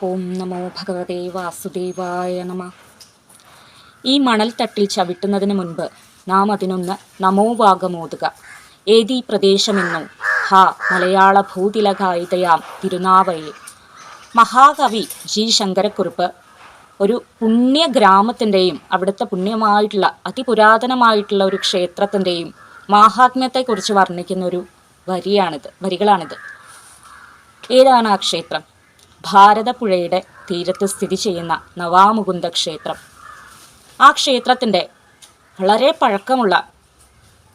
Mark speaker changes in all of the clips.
Speaker 1: ഓം നമോ ഭഗവതേ വാസുദേവായ നമ. ഈ മണൽത്തട്ടിൽ ചവിട്ടുന്നതിന് മുൻപ് നാം അതിനൊന്ന് നമോവാകമോതുക. ഏതീ പ്രദേശമെന്നോ ഹാ മലയാള ഭൂതിലകായിതയാം തിരുനാവയെ. മഹാകവി ജി ശങ്കരക്കുറുപ്പ് ഒരു പുണ്യഗ്രാമത്തിൻ്റെയും അവിടുത്തെ പുണ്യമായിട്ടുള്ള അതിപുരാതനമായിട്ടുള്ള ഒരു ക്ഷേത്രത്തിൻ്റെയും മാഹാത്മ്യത്തെക്കുറിച്ച് വർണ്ണിക്കുന്ന ഒരു വരികളാണിത്. ഏതാണ് ആ ക്ഷേത്രം? ഭാരതപ്പുഴയുടെ തീരത്ത് സ്ഥിതി ചെയ്യുന്ന നവാമുകുന്ദ ക്ഷേത്രം. ആ ക്ഷേത്രത്തിൻ്റെ വളരെ പഴക്കമുള്ള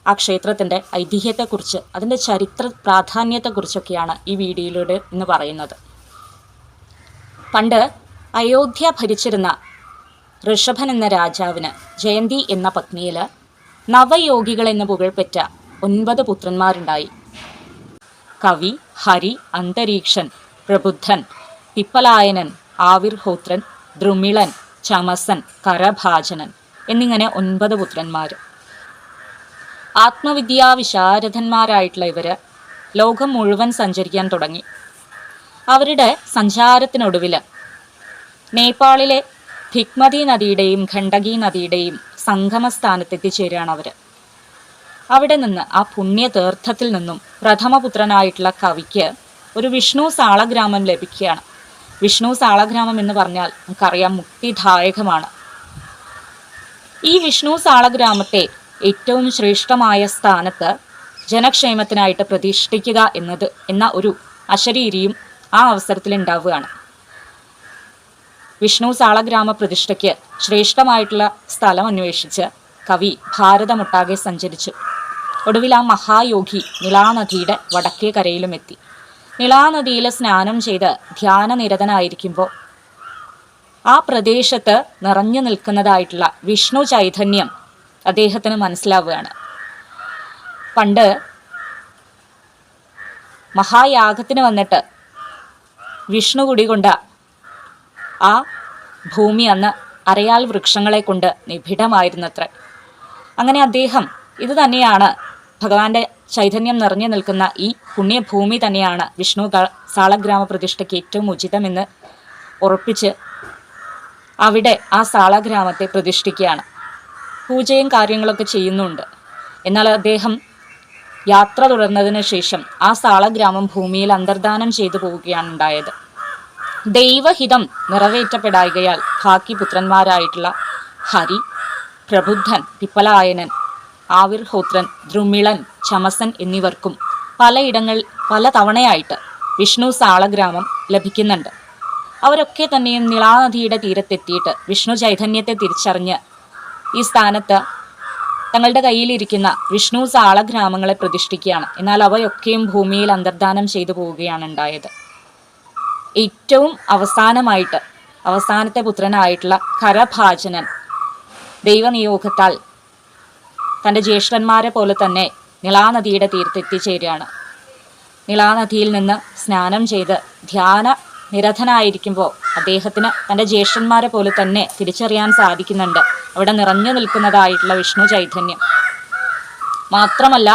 Speaker 1: ആ ക്ഷേത്രത്തിൻ്റെ ഐതിഹ്യത്തെക്കുറിച്ച്, അതിൻ്റെ ചരിത്ര പ്രാധാന്യത്തെക്കുറിച്ചൊക്കെയാണ് ഈ വീഡിയോയിലൂടെ ഇന്ന് പറയുന്നത്. പണ്ട് അയോധ്യ ഭരിച്ചിരുന്ന ഋഷഭൻ എന്ന രാജാവിന് ജയന്തി എന്ന പത്നിയിൽ നവയോഗികൾ എന്ന് പുകഴ്പെറ്റ 9 പുത്രന്മാരുണ്ടായി. കവി, ഹരി, അന്തരീക്ഷൻ, പ്രബുദ്ധൻ, പിപ്പലായനൻ, ആവിർഹോത്രൻ, ദ്രുമിളൻ, ചമസൻ, കരഭാജനൻ എന്നിങ്ങനെ 9 പുത്രന്മാർ. ആത്മവിദ്യാ വിശാരദന്മാരായിട്ടുള്ള ഇവർ ലോകം മുഴുവൻ സഞ്ചരിക്കാൻ തുടങ്ങി. അവരുടെ സഞ്ചാരത്തിനൊടുവിൽ നേപ്പാളിലെ ഭിക്മതി നദിയുടെയും ഖണ്ഡകി നദിയുടെയും സംഗമസ്ഥാനത്തെത്തിച്ചേരുകയാണ് അവർ. അവിടെ നിന്ന്, ആ പുണ്യതീർത്ഥത്തിൽ നിന്നും പ്രഥമപുത്രനായിട്ടുള്ള കവിക്ക് ഒരു വിഷ്ണു സാളഗ്രാമം ലഭിക്കുകയാണ്. വിഷ്ണു സാളഗ്രാമം എന്ന് പറഞ്ഞാൽ നമുക്കറിയാം, മുക്തിദായകമാണ്. ഈ വിഷ്ണു സാളഗ്രാമത്തെ ഏറ്റവും ശ്രേഷ്ഠമായ സ്ഥാനത്ത് ജനക്ഷേമത്തിനായിട്ട് പ്രതിഷ്ഠിക്കുക എന്ന ഒരു അശരീരിയും ആ അവസരത്തിൽ ഉണ്ടാവുകയാണ്. വിഷ്ണു സാളഗ്രാമ പ്രതിഷ്ഠയ്ക്ക് ശ്രേഷ്ഠമായിട്ടുള്ള സ്ഥലം അന്വേഷിച്ച് കവി ഭാരതമൊട്ടാകെ സഞ്ചരിച്ചു. ഒടുവിൽ ആ മഹായോഗി നിളാനദിയുടെ വടക്കേ കരയിലും എത്തി. നിളാനദിയിൽ സ്നാനം ചെയ്ത് ധ്യാനനിരതനായിരിക്കുമ്പോൾ ആ പ്രദേശത്ത് നിറഞ്ഞു നിൽക്കുന്നതായിട്ടുള്ള വിഷ്ണു ചൈതന്യം അദ്ദേഹത്തിന് മനസ്സിലാവുകയാണ്. പണ്ട് മഹായാഗത്തിന് വന്നിട്ട് വിഷ്ണു കുടികൊണ്ട ആ ഭൂമി അന്ന് അരയാൽ വൃക്ഷങ്ങളെ കൊണ്ട് നിബിഡമായിരുന്നത്രേ. അങ്ങനെ അദ്ദേഹം, ഇത് തന്നെയാണ് ഭഗവാന്റെ ചൈതന്യം നിറഞ്ഞു നിൽക്കുന്ന ഈ പുണ്യഭൂമി തന്നെയാണ് വിഷ്ണു സാളഗ്രാമ പ്രതിഷ്ഠയ്ക്ക് ഏറ്റവും ഉചിതമെന്ന് ഉറപ്പിച്ച് അവിടെ ആ സാളഗ്രാമത്തെ പ്രതിഷ്ഠിക്കുകയാണ്. പൂജയും കാര്യങ്ങളൊക്കെ ചെയ്യുന്നുണ്ട്. എന്നാൽ അദ്ദേഹം യാത്ര തുടർന്നതിന് ശേഷം ആ സാളഗ്രാമം ഭൂമിയിൽ അന്തർദാനം ചെയ്തു പോവുകയാണ് ഉണ്ടായത്. ദൈവഹിതം നിറവേറ്റപ്പെടായകയാൽ ബാക്കി പുത്രന്മാരായിട്ടുള്ള ഹരി, പ്രബുദ്ധൻ, പിപ്പലായനൻ, ആവിർഹോത്രൻ, ദ്രുമിളൻ, ചമസൻ എന്നിവർക്കും പല തവണയായിട്ട് വിഷ്ണു സാളഗ്രാമം ലഭിക്കുന്നുണ്ട്. അവരൊക്കെ തന്നെയും നിളാനദിയുടെ തീരത്തെത്തിയിട്ട് വിഷ്ണു ചൈതന്യത്തെ തിരിച്ചറിഞ്ഞ് ഈ സ്ഥാനത്ത് തങ്ങളുടെ കയ്യിലിരിക്കുന്ന വിഷ്ണു സാളഗ്രാമങ്ങളെ പ്രതിഷ്ഠിക്കുകയാണ്. എന്നാൽ അവയൊക്കെയും ഭൂമിയിൽ അന്തർദാനം ചെയ്തു പോവുകയാണ് ഉണ്ടായത്. ഏറ്റവും അവസാനത്തെ പുത്രനായിട്ടുള്ള കരഭാജനൻ ദൈവനിയോഗത്താൽ തൻ്റെ ജ്യേഷ്ഠന്മാരെ പോലെ തന്നെ നിളാനദിയുടെ തീരത്തെത്തിച്ചേരുകയാണ്. നിളാനദിയിൽ നിന്ന് സ്നാനം ചെയ്ത് ധ്യാന നിരതനായിരിക്കുമ്പോൾ അദ്ദേഹത്തിന് തൻ്റെ ജ്യേഷ്ഠന്മാരെ പോലെ തന്നെ തിരിച്ചറിയാൻ സാധിക്കുന്നുണ്ട് അവിടെ നിറഞ്ഞു നിൽക്കുന്നതായിട്ടുള്ള വിഷ്ണു ചൈതന്യം. മാത്രമല്ല,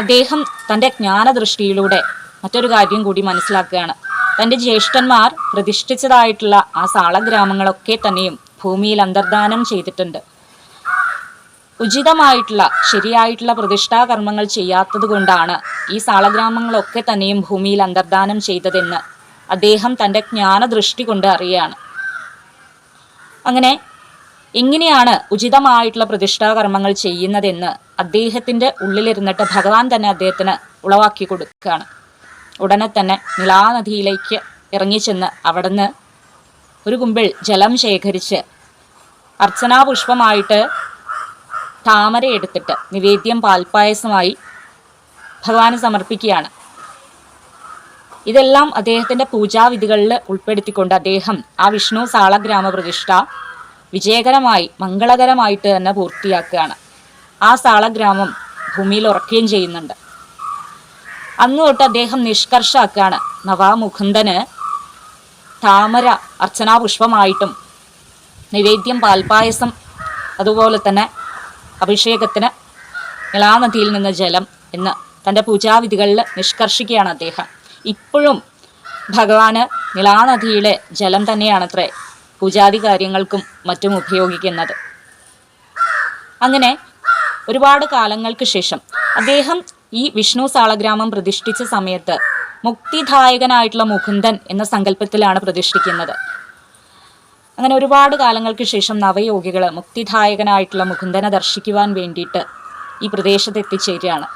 Speaker 1: അദ്ദേഹം തൻ്റെ ജ്ഞാനദൃഷ്ടിയിലൂടെ മറ്റൊരു കാര്യം കൂടി മനസ്സിലാക്കുകയാണ്. തൻ്റെ ജ്യേഷ്ഠന്മാർ പ്രതിഷ്ഠിച്ചതായിട്ടുള്ള ആ സാളഗ്രാമങ്ങളൊക്കെ തന്നെയും ഭൂമിയിൽ അന്തർദാനം ചെയ്തിട്ടുണ്ട്. ഉചിതമായിട്ടുള്ള ശരിയായിട്ടുള്ള പ്രതിഷ്ഠാകർമ്മങ്ങൾ ചെയ്യാത്തത് കൊണ്ടാണ് ഈ സാളഗ്രാമങ്ങളൊക്കെ തന്നെയും ഭൂമിയിൽ അന്തർദാനം ചെയ്തതെന്ന് അദ്ദേഹം തൻ്റെ ജ്ഞാനദൃഷ്ടി കൊണ്ട് അറിയുകയാണ്. അങ്ങനെ എങ്ങനെയാണ് ഉചിതമായിട്ടുള്ള പ്രതിഷ്ഠാകർമ്മങ്ങൾ ചെയ്യുന്നതെന്ന് അദ്ദേഹത്തിൻ്റെ ഉള്ളിലിരുന്നിട്ട് ഭഗവാൻ തന്നെ അദ്ദേഹത്തിന് ഉളവാക്കി കൊടുക്കുകയാണ്. ഉടനെ തന്നെ നിളാനദിയിലേക്ക് ഇറങ്ങിച്ചെന്ന് അവിടുന്ന് ഒരു കുമ്പിൾ ജലം ശേഖരിച്ച് അർച്ചനാപുഷ്പമായിട്ട് താമര എടുത്തിട്ട് നിവേദ്യം പാൽപ്പായസമായി ഭഗവാന് സമർപ്പിക്കുകയാണ്. ഇതെല്ലാം അദ്ദേഹത്തിൻ്റെ പൂജാവിധികളിൽ ഉൾപ്പെടുത്തിക്കൊണ്ട് അദ്ദേഹം ആ വിഷ്ണു സാളഗ്രാമ പ്രതിഷ്ഠ വിജയകരമായി മംഗളകരമായിട്ട് തന്നെ പൂർത്തിയാക്കുകയാണ്. ആ സാളഗ്രാമം ഭൂമിയിൽ ഉറക്കുകയും ചെയ്യുന്നുണ്ട്. അന്ന് തൊട്ട് അദ്ദേഹം നിഷ്കർഷാക്കുകയാണ്, നവാമുകുന്ദന് താമര അർച്ചനാപുഷ്പമായിട്ടും നിവേദ്യം പാൽപ്പായസം, അതുപോലെ തന്നെ അഭിഷേകത്തിന് നിളാനദിയിൽ നിന്ന് ജലം എന്ന് തൻ്റെ പൂജാവിധികളിൽ നിഷ്കർഷിക്കുകയാണ് അദ്ദേഹം. ഇപ്പോഴും ഭഗവാന് നിളാനദിയിലെ ജലം തന്നെയാണത്രേ പൂജാതി കാര്യങ്ങൾക്കും മറ്റും ഉപയോഗിക്കുന്നത്. അങ്ങനെ ഒരുപാട് കാലങ്ങൾക്ക് ശേഷം അദ്ദേഹം ഈ വിഷ്ണു സാളഗ്രാമം പ്രതിഷ്ഠിച്ച സമയത്ത് മുക്തിദായകനായിട്ടുള്ള മുകുന്ദൻ എന്ന സങ്കല്പത്തിലാണ് പ്രതിഷ്ഠിക്കുന്നത്. അങ്ങനെ ഒരുപാട് കാലങ്ങൾക്ക് ശേഷം നവയോഗികൾ മുക്തിദായകനായിട്ടുള്ള മുകുന്ദനെ ദർശിക്കുവാൻ വേണ്ടിയിട്ട് ഈ പ്രദേശത്ത് എത്തിച്ചേരുകയാണ്.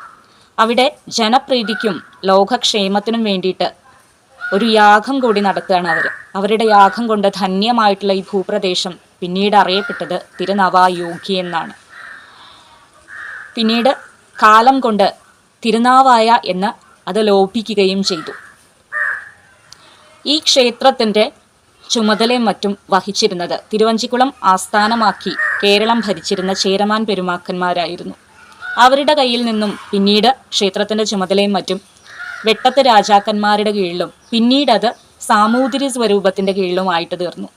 Speaker 1: അവിടെ ജനപ്രീതിക്കും ലോകക്ഷേമത്തിനും വേണ്ടിയിട്ട് ഒരു യാഗം കൂടി നടത്തുകയാണ് അവർ. അവരുടെ യാഗം കൊണ്ട് ധന്യമായിട്ടുള്ള ഈ ഭൂപ്രദേശം പിന്നീട് അറിയപ്പെട്ടത് തിരുനാവായോഗ്യ എന്നാണ്. പിന്നീട് കാലം കൊണ്ട് തിരുനാവായ എന്ന് അത് ലോപിക്കുകയും ചെയ്തു. ഈ ക്ഷേത്രത്തിൻ്റെ ചുമതലയും മറ്റും വഹിച്ചിരുന്നത് തിരുവഞ്ചിക്കുളം ആസ്ഥാനമാക്കി കേരളം ഭരിച്ചിരുന്ന ചേരമാൻ പെരുമാക്കന്മാരായിരുന്നു. അവരുടെ കയ്യിൽ നിന്നും പിന്നീട് ക്ഷേത്രത്തിൻ്റെ ചുമതലയും മറ്റും വെട്ടത്ത് രാജാക്കന്മാരുടെ കീഴിലും പിന്നീട് അത് സാമൂതിരി സ്വരൂപത്തിൻ്റെ കീഴിലുമായിട്ട് തീർന്നു.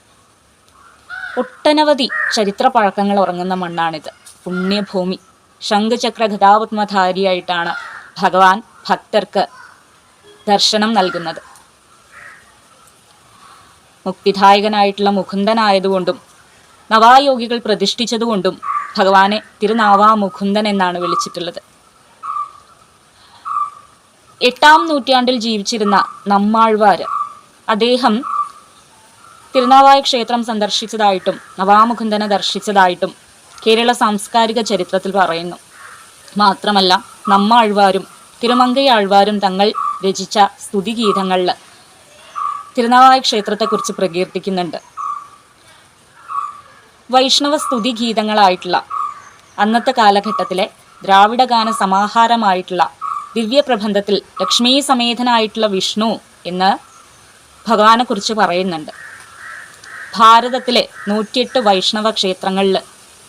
Speaker 1: ഒട്ടനവധി ചരിത്ര പഴക്കങ്ങൾ ഉറങ്ങുന്ന മണ്ണാണിത്. പുണ്യഭൂമി. ശംഖചക്ര ഗദാപത്മധാരിയായിട്ടാണ് ഭഗവാൻ ഭക്തർക്ക് ദർശനം നൽകുന്നത്. മുക്തിദായകനായിട്ടുള്ള മുകുന്ദനായതുകൊണ്ടും നവായോഗികൾ പ്രതിഷ്ഠിച്ചതുകൊണ്ടും ഭഗവാനെ തിരുനാവാ മുകുന്ദൻ എന്നാണ് വിളിച്ചിട്ടുള്ളത്. 8-ാം നൂറ്റാണ്ടിൽ ജീവിച്ചിരുന്ന നമ്മാഴ്വാർ അദ്ദേഹം തിരുനാവായ ക്ഷേത്രം സന്ദർശിച്ചതായിട്ടും നവാമുകുന്ദനെ ദർശിച്ചതായിട്ടും കേരള സാംസ്കാരിക ചരിത്രത്തിൽ പറയുന്നു. മാത്രമല്ല നമ്മാഴ്വാരും തിരുമങ്കയാഴ്വാരും തങ്ങൾ രചിച്ച സ്തുതിഗീതങ്ങളിൽ തിരുനാവായ ക്ഷേത്രത്തെക്കുറിച്ച് പ്രകീർത്തിക്കുന്നുണ്ട്. വൈഷ്ണവ സ്തുതിഗീതങ്ങളായിട്ടുള്ള അന്നത്തെ കാലഘട്ടത്തിലെ ദ്രാവിഡഗാന സമാഹാരമായിട്ടുള്ള ദിവ്യപ്രബന്ധത്തിൽ ലക്ഷ്മീ സമേതനായിട്ടുള്ള വിഷ്ണു എന്ന് ഭഗവാനെക്കുറിച്ച് പറയുന്നുണ്ട്. ഭാരതത്തിലെ 108 വൈഷ്ണവ ക്ഷേത്രങ്ങളിൽ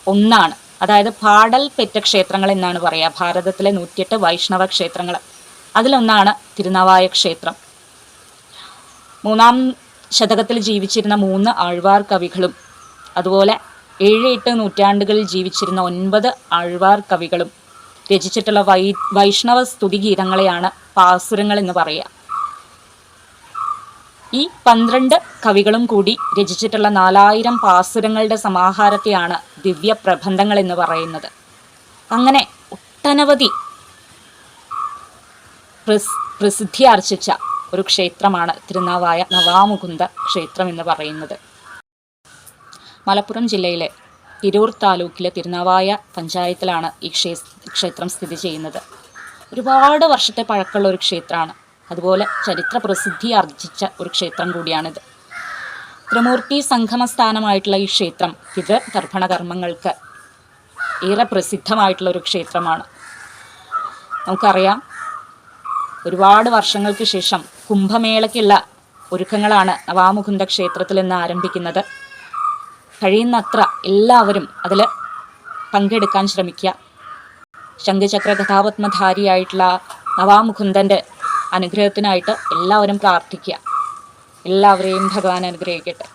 Speaker 1: ഒന്നാണ്. അതായത് പാടൽ പെറ്റ ക്ഷേത്രങ്ങൾ എന്നാണ് പറയുക. ഭാരതത്തിലെ 108 വൈഷ്ണവ ക്ഷേത്രങ്ങൾ അതിലൊന്നാണ് തിരുനാവായ ക്ഷേത്രം. 3-ാം ശതകത്തിൽ ജീവിച്ചിരുന്ന 3 ആഴ്വാർ കവികളും അതുപോലെ 7-8 നൂറ്റാണ്ടുകളിൽ ജീവിച്ചിരുന്ന 9 ആഴ്വാർ കവികളും രചിച്ചിട്ടുള്ള വൈഷ്ണവ സ്തുതിഗീതങ്ങളെയാണ് പാസുരങ്ങൾ എന്ന് പറയുക. ഈ 12 കവികളും കൂടി രചിച്ചിട്ടുള്ള 4000 പാസുരങ്ങളുടെ സമാഹാരത്തെയാണ് ദിവ്യപ്രബന്ധങ്ങൾ എന്ന് പറയുന്നത്. അങ്ങനെ ഒട്ടനവധി പ്രസിദ്ധി ആർജിച്ച ഒരു ക്ഷേത്രമാണ് തിരുനാവായ നവാമുകുന്ദ ക്ഷേത്രം എന്ന് പറയുന്നത്. മലപ്പുറം ജില്ലയിലെ തിരൂർ താലൂക്കിലെ തിരുനാവായ പഞ്ചായത്തിലാണ് ഈ ക്ഷേത്രം സ്ഥിതി ചെയ്യുന്നത്. ഒരുപാട് വർഷത്തെ പഴക്കമുള്ള ഒരു ക്ഷേത്രമാണ്. അതുപോലെ ചരിത്ര പ്രസിദ്ധി ആർജിച്ച ഒരു ക്ഷേത്രം കൂടിയാണിത്. ത്രിമൂർത്തി സംഗമസ്ഥാനമായിട്ടുള്ള ഈ ക്ഷേത്രം പിതൃതർപ്പണ കർമ്മങ്ങൾക്ക് ഏറെ പ്രസിദ്ധമായിട്ടുള്ള ഒരു ക്ഷേത്രമാണ്. നമുക്കറിയാം, ഒരുപാട് വർഷങ്ങൾക്ക് ശേഷം കുംഭമേളയ്ക്കുള്ള ഒരുക്കങ്ങളാണ് നവാമുകുന്ദ ക്ഷേത്രത്തിൽ നിന്ന് ആരംഭിക്കുന്നത്. കഴിയുന്നത്ര എല്ലാവരും അതിൽ പങ്കെടുക്കാൻ ശ്രമിക്കുക. ശംഖചക്ര ഗദാപത്മധാരിയായിട്ടുള്ള നവാമുകുന്ദൻ്റെ അനുഗ്രഹത്തിനായിട്ട് എല്ലാവരും പ്രാർത്ഥിക്കുക. എല്ലാവരെയും ഭഗവാൻ അനുഗ്രഹിക്കട്ടെ.